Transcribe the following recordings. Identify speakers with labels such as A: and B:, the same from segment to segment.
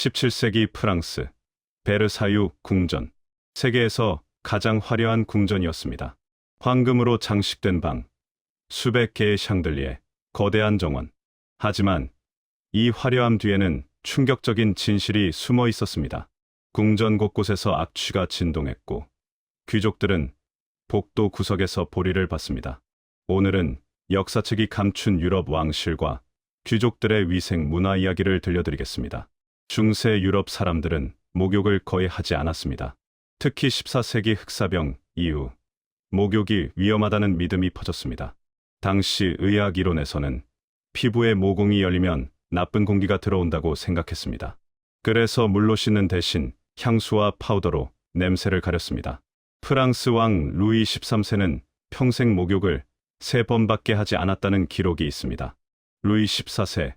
A: 17세기 프랑스 베르사유 궁전, 세계에서 가장 화려한 궁전이었습니다. 황금으로 장식된 방, 수백 개의 샹들리에, 거대한 정원. 하지만 이 화려함 뒤에는 충격적인 진실이 숨어 있었습니다. 궁전 곳곳에서 악취가 진동했고 귀족들은 복도 구석에서 보리를 봤습니다. 오늘은 역사책이 감춘 유럽 왕실과 귀족들의 위생 문화 이야기를 들려드리겠습니다. 중세 유럽 사람들은 목욕을 거의 하지 않았습니다. 특히 14세기 흑사병 이후 목욕이 위험하다는 믿음이 퍼졌습니다. 당시 의학 이론에서는 피부에 모공이 열리면 나쁜 공기가 들어온다고 생각했습니다. 그래서 물로 씻는 대신 향수와 파우더로 냄새를 가렸습니다. 프랑스 왕 루이 13세는 평생 목욕을 3번밖에 하지 않았다는 기록이 있습니다. 루이 14세,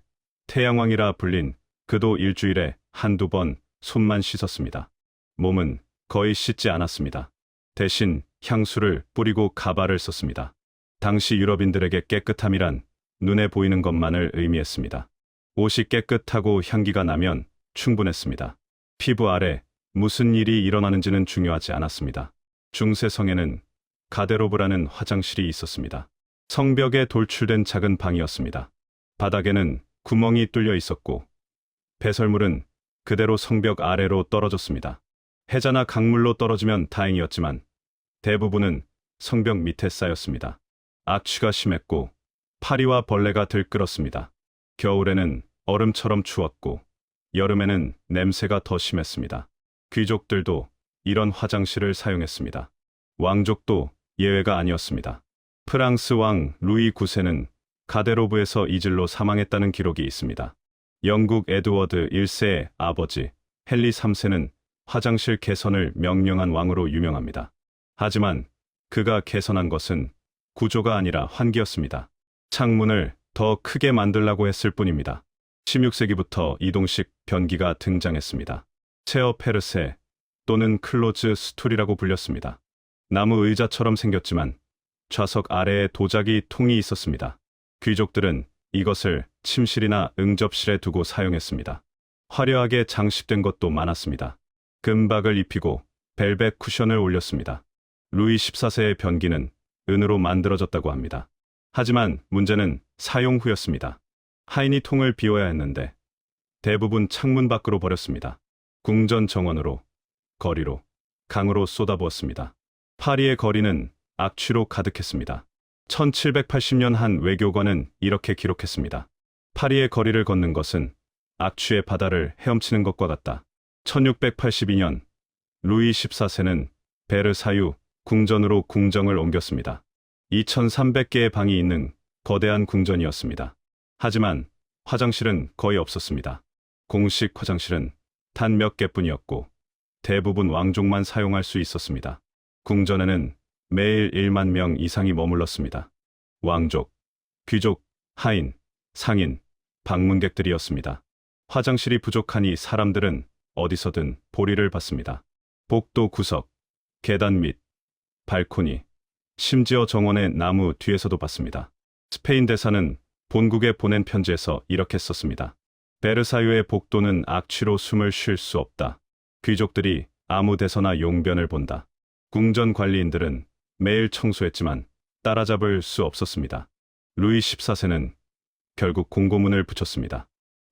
A: 태양왕이라 불린 그도 일주일에 한두 번 손만 씻었습니다. 몸은 거의 씻지 않았습니다. 대신 향수를 뿌리고 가발을 썼습니다. 당시 유럽인들에게 깨끗함이란 눈에 보이는 것만을 의미했습니다. 옷이 깨끗하고 향기가 나면 충분했습니다. 피부 아래 무슨 일이 일어나는지는 중요하지 않았습니다. 중세 성에는 가데로브라는 화장실이 있었습니다. 성벽에 돌출된 작은 방이었습니다. 바닥에는 구멍이 뚫려 있었고 배설물은 그대로 성벽 아래로 떨어졌습니다. 해자나 강물로 떨어지면 다행이었지만 대부분은 성벽 밑에 쌓였습니다. 악취가 심했고 파리와 벌레가 들끓었습니다. 겨울에는 얼음처럼 추웠고 여름에는 냄새가 더 심했습니다. 귀족들도 이런 화장실을 사용했습니다. 왕족도 예외가 아니었습니다. 프랑스 왕 루이 9세는 가데로브에서 이질로 사망했다는 기록이 있습니다. 영국 에드워드 1세의 아버지 헨리 3세는 화장실 개선을 명령한 왕으로 유명합니다. 하지만 그가 개선한 것은 구조가 아니라 환기였습니다. 창문을 더 크게 만들라고 했을 뿐입니다. 16세기부터 이동식 변기가 등장했습니다. 체어 페르세 또는 클로즈 스툴이라고 불렸습니다. 나무 의자처럼 생겼지만 좌석 아래에 도자기 통이 있었습니다. 귀족들은 이것을 침실이나 응접실에 두고 사용했습니다. 화려하게 장식된 것도 많았습니다. 금박을 입히고 벨벳 쿠션을 올렸습니다. 루이 14세의 변기는 은으로 만들어졌다고 합니다. 하지만 문제는 사용 후였습니다. 하인이 통을 비워야 했는데 대부분 창문 밖으로 버렸습니다. 궁전 정원으로, 거리로, 강으로 쏟아부었습니다. 파리의 거리는 악취로 가득했습니다. 1780년 한 외교관은 이렇게 기록했습니다. 파리의 거리를 걷는 것은 악취의 바다를 헤엄치는 것과 같다. 1682년 루이 14세는 베르사유 궁전으로 궁정을 옮겼습니다. 2300개의 방이 있는 거대한 궁전이었습니다. 하지만 화장실은 거의 없었습니다. 공식 화장실은 단 몇 개뿐이었고 대부분 왕족만 사용할 수 있었습니다. 궁전에는 매일 1만 명 이상이 머물렀습니다. 왕족, 귀족, 하인, 상인, 방문객들이었습니다. 화장실이 부족하니 사람들은 어디서든 보리를 받습니다. 복도 구석, 계단 밑, 발코니, 심지어 정원의 나무 뒤에서도 받습니다. 스페인 대사는 본국에 보낸 편지에서 이렇게 썼습니다. 베르사유의 복도는 악취로 숨을 쉴 수 없다. 귀족들이 아무 데서나 용변을 본다. 궁전 관리인들은 매일 청소했지만 따라잡을 수 없었습니다. 루이 14세는 결국 공고문을 붙였습니다.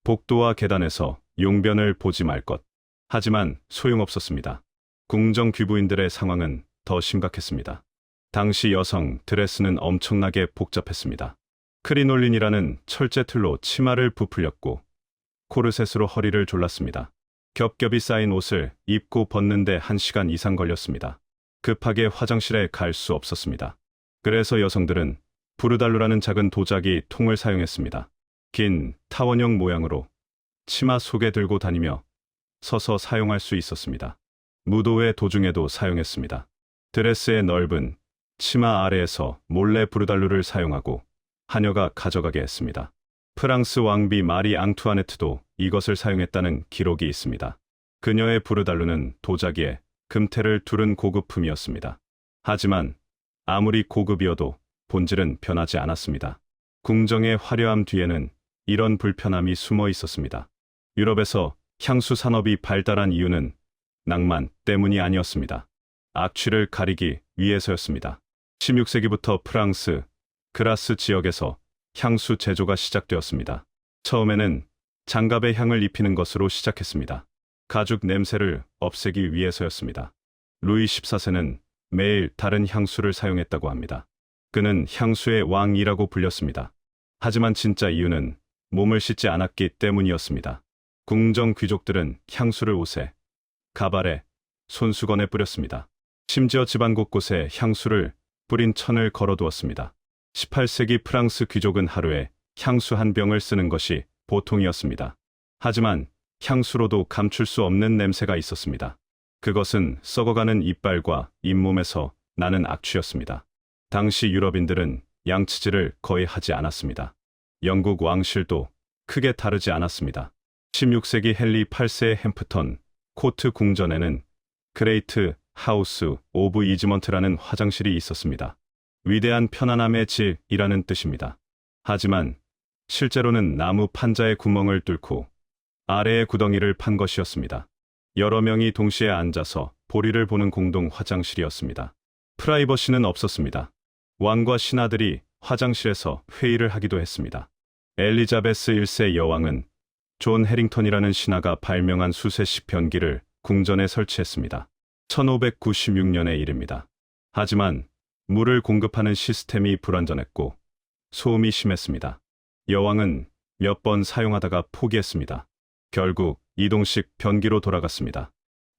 A: 복도와 계단에서 용변을 보지 말 것. 하지만 소용없었습니다. 궁정 귀부인들의 상황은 더 심각했습니다. 당시 여성 드레스는 엄청나게 복잡했습니다. 크리놀린이라는 철제 틀로 치마를 부풀렸고 코르셋으로 허리를 졸랐습니다. 겹겹이 쌓인 옷을 입고 벗는데 1시간 이상 걸렸습니다. 급하게 화장실에 갈 수 없었습니다. 그래서 여성들은 부르달루라는 작은 도자기 통을 사용했습니다. 긴 타원형 모양으로 치마 속에 들고 다니며 서서 사용할 수 있었습니다. 무도회 도중에도 사용했습니다. 드레스의 넓은 치마 아래에서 몰래 부르달루를 사용하고 하녀가 가져가게 했습니다. 프랑스 왕비 마리 앙투아네트도 이것을 사용했다는 기록이 있습니다. 그녀의 부르달루는 도자기에 금태를 두른 고급품이었습니다. 하지만 아무리 고급이어도 본질은 변하지 않았습니다. 궁정의 화려함 뒤에는 이런 불편함이 숨어 있었습니다. 유럽에서 향수 산업이 발달한 이유는 낭만 때문이 아니었습니다. 악취를 가리기 위해서였습니다. 16세기부터 프랑스, 그라스 지역에서 향수 제조가 시작되었습니다. 처음에는 장갑에 향을 입히는 것으로 시작했습니다. 가죽 냄새를 없애기 위해서였습니다. 루이 14세는 매일 다른 향수를 사용했다고 합니다. 그는 향수의 왕이라고 불렸습니다. 하지만 진짜 이유는 몸을 씻지 않았기 때문이었습니다. 궁정 귀족들은 향수를 옷에, 가발에, 손수건에 뿌렸습니다. 심지어 집안 곳곳에 향수를 뿌린 천을 걸어두었습니다. 18세기 프랑스 귀족은 하루에 향수 한 병을 쓰는 것이 보통이었습니다. 하지만 향수로도 감출 수 없는 냄새가 있었습니다. 그것은 썩어가는 이빨과 잇몸에서 나는 악취였습니다. 당시 유럽인들은 양치질을 거의 하지 않았습니다. 영국 왕실도 크게 다르지 않았습니다. 16세기 헨리 8세의 햄프턴 코트 궁전에는 그레이트 하우스 오브 이즈먼트라는 화장실이 있었습니다. 위대한 편안함의 질이라는 뜻입니다. 하지만 실제로는 나무 판자의 구멍을 뚫고 아래의 구덩이를 판 것이었습니다. 여러 명이 동시에 앉아서 보리를 보는 공동 화장실이었습니다. 프라이버시는 없었습니다. 왕과 신하들이 화장실에서 회의를 하기도 했습니다. 엘리자베스 1세 여왕은 존 해링턴이라는 신하가 발명한 수세식 변기를 궁전에 설치했습니다. 1596년의 일입니다. 하지만 물을 공급하는 시스템이 불완전했고 소음이 심했습니다. 여왕은 몇 번 사용하다가 포기했습니다. 결국 이동식 변기로 돌아갔습니다.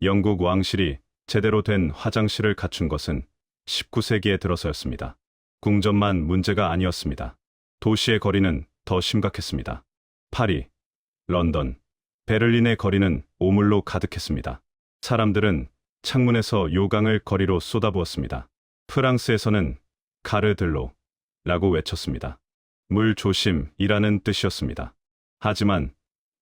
A: 영국 왕실이 제대로 된 화장실을 갖춘 것은 19세기에 들어서였습니다. 궁전만 문제가 아니었습니다. 도시의 거리는 더 심각했습니다. 파리, 런던, 베를린의 거리는 오물로 가득했습니다. 사람들은 창문에서 요강을 거리로 쏟아부었습니다. 프랑스에서는 가르들로 라고 외쳤습니다. 물 조심이라는 뜻이었습니다. 하지만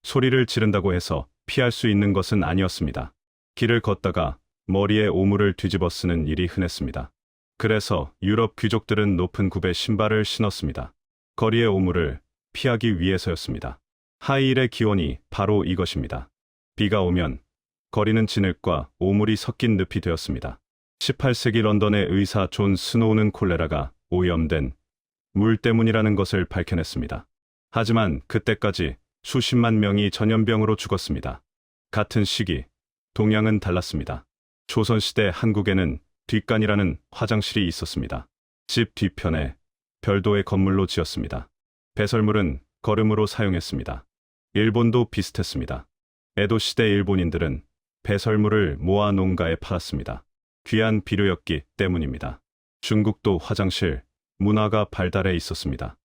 A: 소리를 지른다고 해서 피할 수 있는 것은 아니었습니다. 길을 걷다가 머리에 오물을 뒤집어 쓰는 일이 흔했습니다. 그래서 유럽 귀족들은 높은 굽에 신발을 신었습니다. 거리의 오물을 피하기 위해서였습니다. 하이힐의 기원이 바로 이것입니다. 비가 오면 거리는 진흙과 오물이 섞인 늪이 되었습니다. 18세기 런던의 의사 존 스노우는 콜레라가 오염된 물 때문이라는 것을 밝혀냈습니다. 하지만 그때까지 수십만 명이 전염병으로 죽었습니다. 같은 시기, 동양은 달랐습니다. 조선시대 한국에는 뒷간이라는 화장실이 있었습니다. 집 뒤편에 별도의 건물로 지었습니다. 배설물은 거름으로 사용했습니다. 일본도 비슷했습니다. 에도시대 일본인들은 배설물을 모아 농가에 팔았습니다. 귀한 비료였기 때문입니다. 중국도 화장실, 문화가 발달해 있었습니다.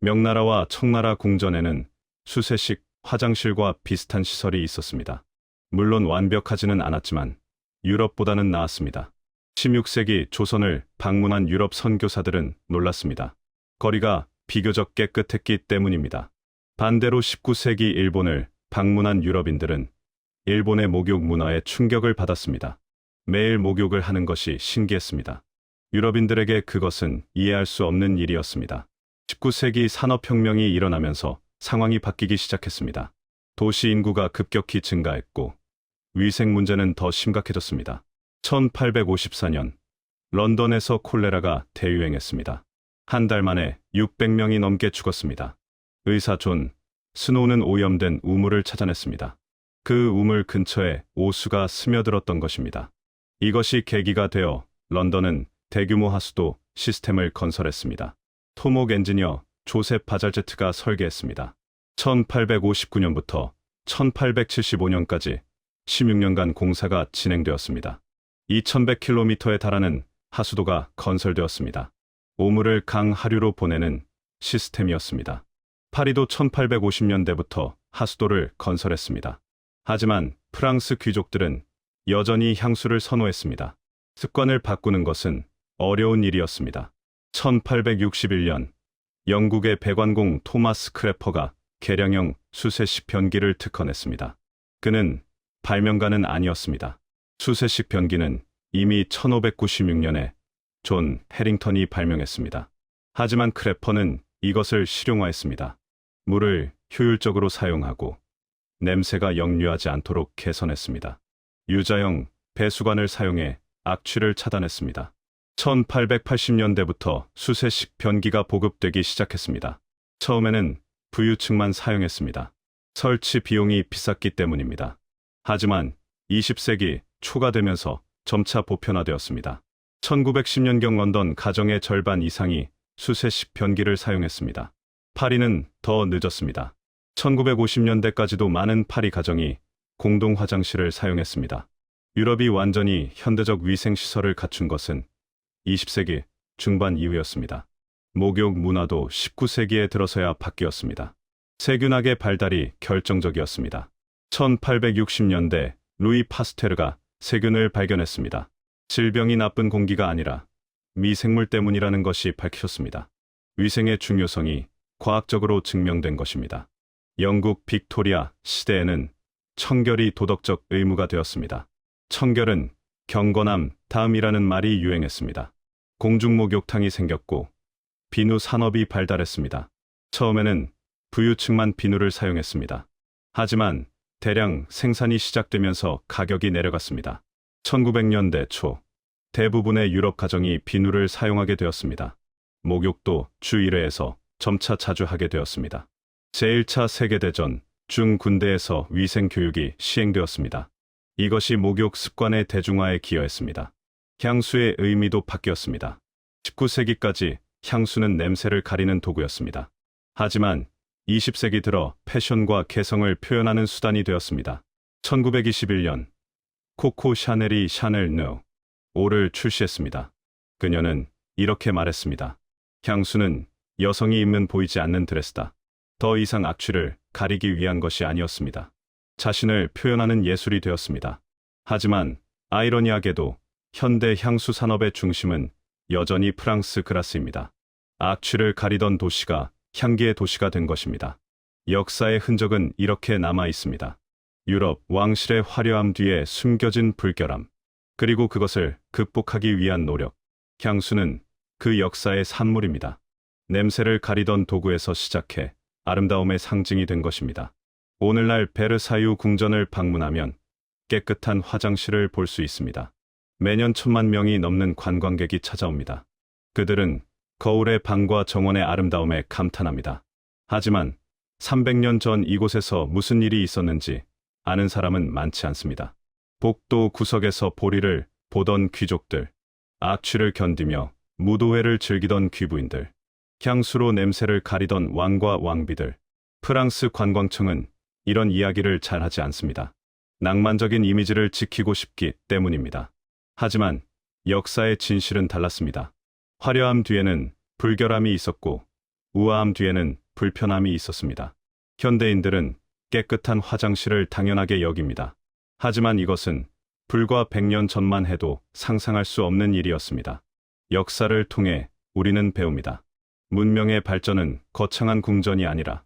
A: 명나라와 청나라 궁전에는 수세식 화장실과 비슷한 시설이 있었습니다. 물론 완벽하지는 않았지만 유럽보다는 나았습니다. 16세기 조선을 방문한 유럽 선교사들은 놀랐습니다. 거리가 비교적 깨끗했기 때문입니다. 반대로 19세기 일본을 방문한 유럽인들은 일본의 목욕 문화에 충격을 받았습니다. 매일 목욕을 하는 것이 신기했습니다. 유럽인들에게 그것은 이해할 수 없는 일이었습니다. 19세기 산업혁명이 일어나면서 상황이 바뀌기 시작했습니다. 도시 인구가 급격히 증가했고 위생 문제는 더 심각해졌습니다. 1854년 런던에서 콜레라가 대유행했습니다. 한 달 만에 600명이 넘게 죽었습니다. 의사 존 스노우는 오염된 우물을 찾아냈습니다. 그 우물 근처에 오수가 스며들었던 것입니다. 이것이 계기가 되어 런던은 대규모 하수도 시스템을 건설했습니다. 토목 엔지니어 조셉 바잘제트가 설계했습니다. 1859년부터 1875년까지 16년간 공사가 진행되었습니다. 2100km에 달하는 하수도가 건설되었습니다. 오물을 강 하류로 보내는 시스템이었습니다. 파리도 1850년대부터 하수도를 건설했습니다. 하지만 프랑스 귀족들은 여전히 향수를 선호했습니다. 습관을 바꾸는 것은 어려운 일이었습니다. 1861년 영국의 배관공 토마스 크래퍼가 개량형 수세식 변기를 특허냈습니다. 그는 발명가는 아니었습니다. 수세식 변기는 이미 1596년에 존 해링턴이 발명했습니다. 하지만 크래퍼는 이것을 실용화했습니다. 물을 효율적으로 사용하고 냄새가 역류하지 않도록 개선했습니다. 유자형 배수관을 사용해 악취를 차단했습니다. 1880년대부터 수세식 변기가 보급되기 시작했습니다. 처음에는 부유층만 사용했습니다. 설치 비용이 비쌌기 때문입니다. 하지만 20세기 초가 되면서 점차 보편화되었습니다. 1910년경 런던 가정의 절반 이상이 수세식 변기를 사용했습니다. 파리는 더 늦었습니다. 1950년대까지도 많은 파리 가정이 공동 화장실을 사용했습니다. 유럽이 완전히 현대적 위생시설을 갖춘 것은 20세기 중반 이후였습니다. 목욕 문화도 19세기에 들어서야 바뀌었습니다. 세균학의 발달이 결정적이었습니다. 1860년대 루이 파스테르가 세균을 발견했습니다. 질병이 나쁜 공기가 아니라 미생물 때문이라는 것이 밝혀졌습니다. 위생의 중요성이 과학적으로 증명된 것입니다. 영국 빅토리아 시대에는 청결이 도덕적 의무가 되었습니다. 청결은 경건함 다음이라는 말이 유행했습니다. 공중목욕탕이 생겼고 비누 산업이 발달했습니다. 처음에는 부유층만 비누를 사용했습니다. 하지만 대량 생산이 시작되면서 가격이 내려갔습니다. 1900년대 초 대부분의 유럽 가정이 비누를 사용하게 되었습니다. 목욕도 주 1회에서 점차 자주 하게 되었습니다. 제1차 세계대전 중 군대에서 위생교육이 시행되었습니다. 이것이 목욕 습관의 대중화에 기여했습니다. 향수의 의미도 바뀌었습니다. 19세기까지 향수는 냄새를 가리는 도구였습니다. 하지만 20세기 들어 패션과 개성을 표현하는 수단이 되었습니다. 1921년 코코 샤넬이 샤넬 노 5를 출시했습니다. 그녀는 이렇게 말했습니다. 향수는 여성이 입는 보이지 않는 드레스다. 더 이상 악취를 가리기 위한 것이 아니었습니다. 자신을 표현하는 예술이 되었습니다. 하지만 아이러니하게도 현대 향수 산업의 중심은 여전히 프랑스 그라스입니다. 악취를 가리던 도시가 향기의 도시가 된 것입니다. 역사의 흔적은 이렇게 남아 있습니다. 유럽 왕실의 화려함 뒤에 숨겨진 불결함, 그리고 그것을 극복하기 위한 노력. 향수는 그 역사의 산물입니다. 냄새를 가리던 도구에서 시작해 아름다움의 상징이 된 것입니다. 오늘날 베르사유 궁전을 방문하면 깨끗한 화장실을 볼 수 있습니다. 매년 1000만 명이 넘는 관광객이 찾아옵니다. 그들은 거울의 방과 정원의 아름다움에 감탄합니다. 하지만 300년 전 이곳에서 무슨 일이 있었는지 아는 사람은 많지 않습니다. 복도 구석에서 보리를 보던 귀족들, 악취를 견디며 무도회를 즐기던 귀부인들, 향수로 냄새를 가리던 왕과 왕비들. 프랑스 관광청은 이런 이야기를 잘 하지 않습니다. 낭만적인 이미지를 지키고 싶기 때문입니다. 하지만 역사의 진실은 달랐습니다. 화려함 뒤에는 불결함이 있었고 우아함 뒤에는 불편함이 있었습니다. 현대인들은 깨끗한 화장실을 당연하게 여깁니다. 하지만 이것은 불과 100년 전만 해도 상상할 수 없는 일이었습니다. 역사를 통해 우리는 배웁니다. 문명의 발전은 거창한 궁전이 아니라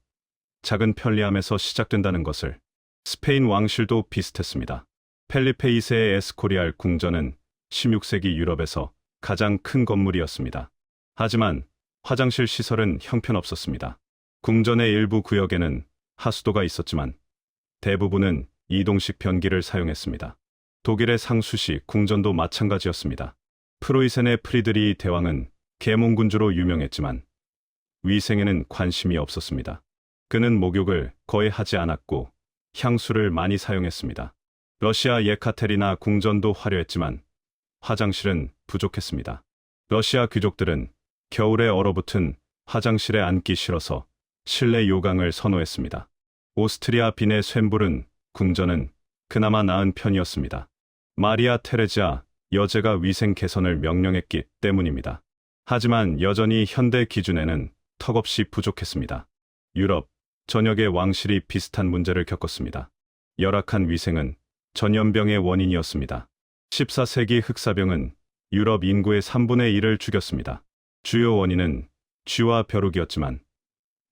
A: 작은 편리함에서 시작된다는 것을. 스페인 왕실도 비슷했습니다. 펠리페 2세의 에스코리알 궁전은 16세기 유럽에서 가장 큰 건물이었습니다. 하지만 화장실 시설은 형편없었습니다. 궁전의 일부 구역에는 하수도가 있었지만 대부분은 이동식 변기를 사용했습니다. 독일의 상수시 궁전도 마찬가지였습니다. 프로이센의 프리드리 대왕은 계몽군주로 유명했지만 위생에는 관심이 없었습니다. 그는 목욕을 거의 하지 않았고 향수를 많이 사용했습니다. 러시아 예카테리나 궁전도 화려했지만 화장실은 부족했습니다. 러시아 귀족들은 겨울에 얼어붙은 화장실에 앉기 싫어서 실내 요강을 선호했습니다. 오스트리아 빈의 쇤부른 궁전은 그나마 나은 편이었습니다. 마리아 테레지아 여제가 위생 개선을 명령했기 때문입니다. 하지만 여전히 현대 기준에는 턱없이 부족했습니다. 유럽 전역의 왕실이 비슷한 문제를 겪었습니다. 열악한 위생은 전염병의 원인이었습니다. 14세기 흑사병은 유럽 인구의 3분의 1을 죽였습니다. 주요 원인은 쥐와 벼룩이었지만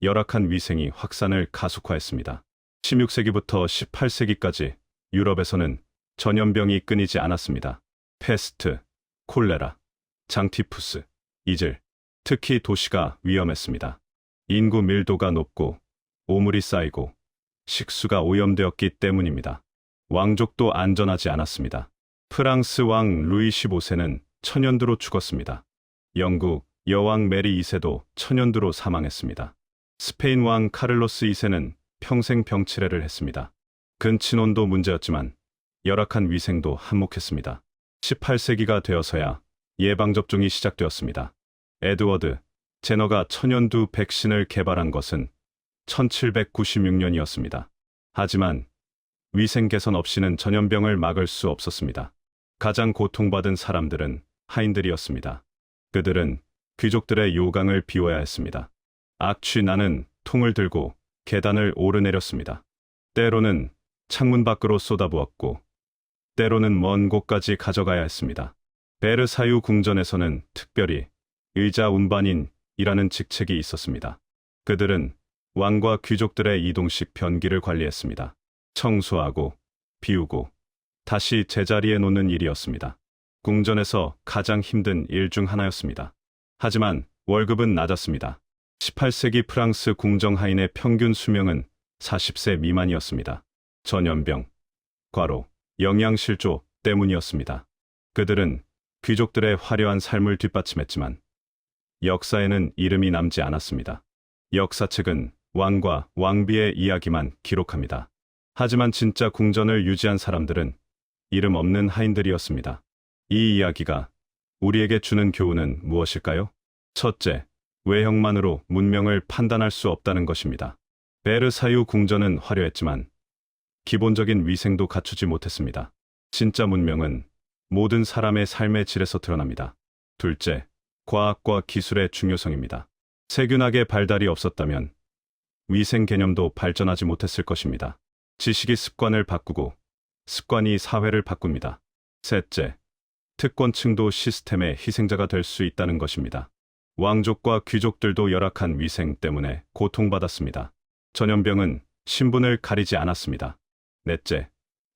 A: 열악한 위생이 확산을 가속화했습니다. 16세기부터 18세기까지 유럽에서는 전염병이 끊이지 않았습니다. 페스트, 콜레라, 장티푸스, 이질. 특히 도시가 위험했습니다. 인구 밀도가 높고 오물이 쌓이고 식수가 오염되었기 때문입니다. 왕족도 안전하지 않았습니다. 프랑스 왕 루이 15세는 천연두로 죽었습니다. 영국 여왕 메리 2세도 천연두로 사망했습니다. 스페인 왕 카를로스 2세는 평생 병치레를 했습니다. 근친혼도 문제였지만 열악한 위생도 한몫했습니다. 18세기가 되어서야 예방접종이 시작되었습니다. 에드워드 제너가 천연두 백신을 개발한 것은 1796년이었습니다. 하지만 위생 개선 없이는 전염병을 막을 수 없었습니다. 가장 고통받은 사람들은 하인들이었습니다. 그들은 귀족들의 요강을 비워야 했습니다. 악취 나는 통을 들고 계단을 오르내렸습니다. 때로는 창문 밖으로 쏟아부었고 때로는 먼 곳까지 가져가야 했습니다. 베르사유 궁전에서는 특별히 의자 운반인이라는 직책이 있었습니다. 그들은 왕과 귀족들의 이동식 변기를 관리했습니다. 청소하고 비우고 다시 제자리에 놓는 일이었습니다. 궁전에서 가장 힘든 일 중 하나였습니다. 하지만 월급은 낮았습니다. 18세기 프랑스 궁정 하인의 평균 수명은 40세 미만이었습니다. 전염병, 과로, 영양실조 때문이었습니다. 그들은 귀족들의 화려한 삶을 뒷받침했지만 역사에는 이름이 남지 않았습니다. 역사책은 왕과 왕비의 이야기만 기록합니다. 하지만 진짜 궁전을 유지한 사람들은 이름 없는 하인들이었습니다. 이 이야기가 우리에게 주는 교훈은 무엇일까요? 첫째, 외형만으로 문명을 판단할 수 없다는 것입니다. 베르사유 궁전은 화려했지만 기본적인 위생도 갖추지 못했습니다. 진짜 문명은 모든 사람의 삶의 질에서 드러납니다. 둘째, 과학과 기술의 중요성입니다. 세균학의 발달이 없었다면 위생 개념도 발전하지 못했을 것입니다. 지식이 습관을 바꾸고 습관이 사회를 바꿉니다. 셋째, 특권층도 시스템의 희생자가 될 수 있다는 것입니다. 왕족과 귀족들도 열악한 위생 때문에 고통받았습니다. 전염병은 신분을 가리지 않았습니다. 넷째,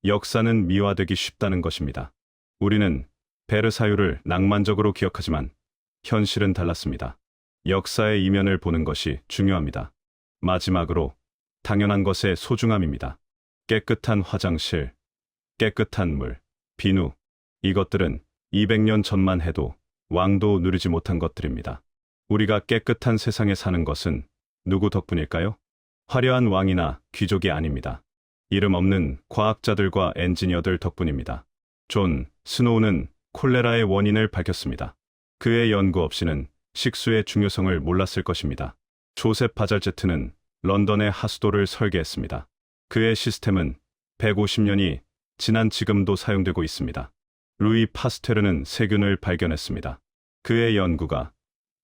A: 역사는 미화되기 쉽다는 것입니다. 우리는 베르사유를 낭만적으로 기억하지만 현실은 달랐습니다. 역사의 이면을 보는 것이 중요합니다. 마지막으로 당연한 것의 소중함입니다. 깨끗한 화장실, 깨끗한 물, 비누, 이것들은 200년 전만 해도 왕도 누리지 못한 것들입니다. 우리가 깨끗한 세상에 사는 것은 누구 덕분일까요? 화려한 왕이나 귀족이 아닙니다. 이름 없는 과학자들과 엔지니어들 덕분입니다. 존 스노우는 콜레라의 원인을 밝혔습니다. 그의 연구 없이는 식수의 중요성을 몰랐을 것입니다. 조셉 바잘제트는 런던의 하수도를 설계했습니다. 그의 시스템은 150년이 지난 지금도 사용되고 있습니다. 루이 파스테르는 세균을 발견했습니다. 그의 연구가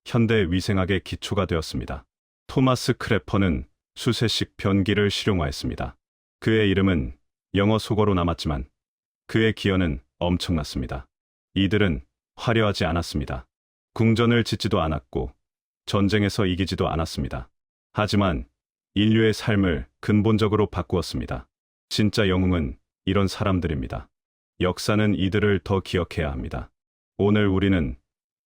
A: 현대 위생학의 기초가 되었습니다. 토마스 크레퍼는 수세식 변기를 실용화했습니다. 그의 이름은 영어 속어로 남았지만 그의 기여는 엄청났습니다. 이들은 화려하지 않았습니다. 궁전을 짓지도 않았고 전쟁에서 이기지도 않았습니다. 하지만 인류의 삶을 근본적으로 바꾸었습니다. 진짜 영웅은 이런 사람들입니다. 역사는 이들을 더 기억해야 합니다. 오늘 우리는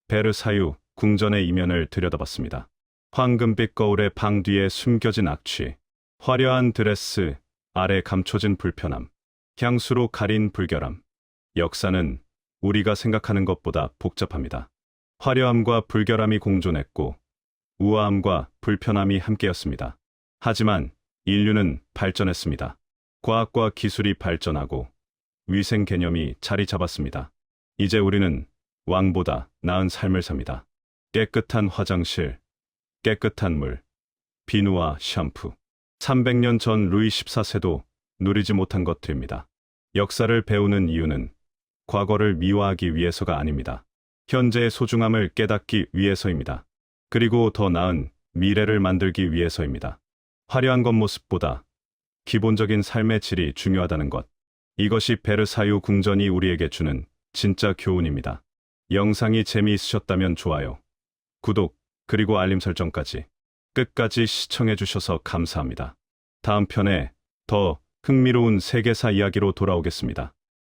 A: 베르사유 궁전의 이면을 들여다봤습니다. 황금빛 거울의 방 뒤에 숨겨진 악취, 화려한 드레스 아래 감춰진 불편함, 향수로 가린 불결함. 역사는 우리가 생각하는 것보다 복잡합니다. 화려함과 불결함이 공존했고 우아함과 불편함이 함께였습니다. 하지만 인류는 발전했습니다. 과학과 기술이 발전하고 위생 개념이 자리 잡았습니다. 이제 우리는 왕보다 나은 삶을 삽니다. 깨끗한 화장실, 깨끗한 물, 비누와 샴푸. 300년 전 루이 14세도 누리지 못한 것들입니다. 역사를 배우는 이유는 과거를 미화하기 위해서가 아닙니다. 현재의 소중함을 깨닫기 위해서입니다. 그리고 더 나은 미래를 만들기 위해서입니다. 화려한 겉모습보다 기본적인 삶의 질이 중요하다는 것. 이것이 베르사유 궁전이 우리에게 주는 진짜 교훈입니다. 영상이 재미있으셨다면 좋아요, 구독, 그리고 알림 설정까지 끝까지 시청해 주셔서 감사합니다. 다음 편에 더 흥미로운 세계사 이야기로 돌아오겠습니다.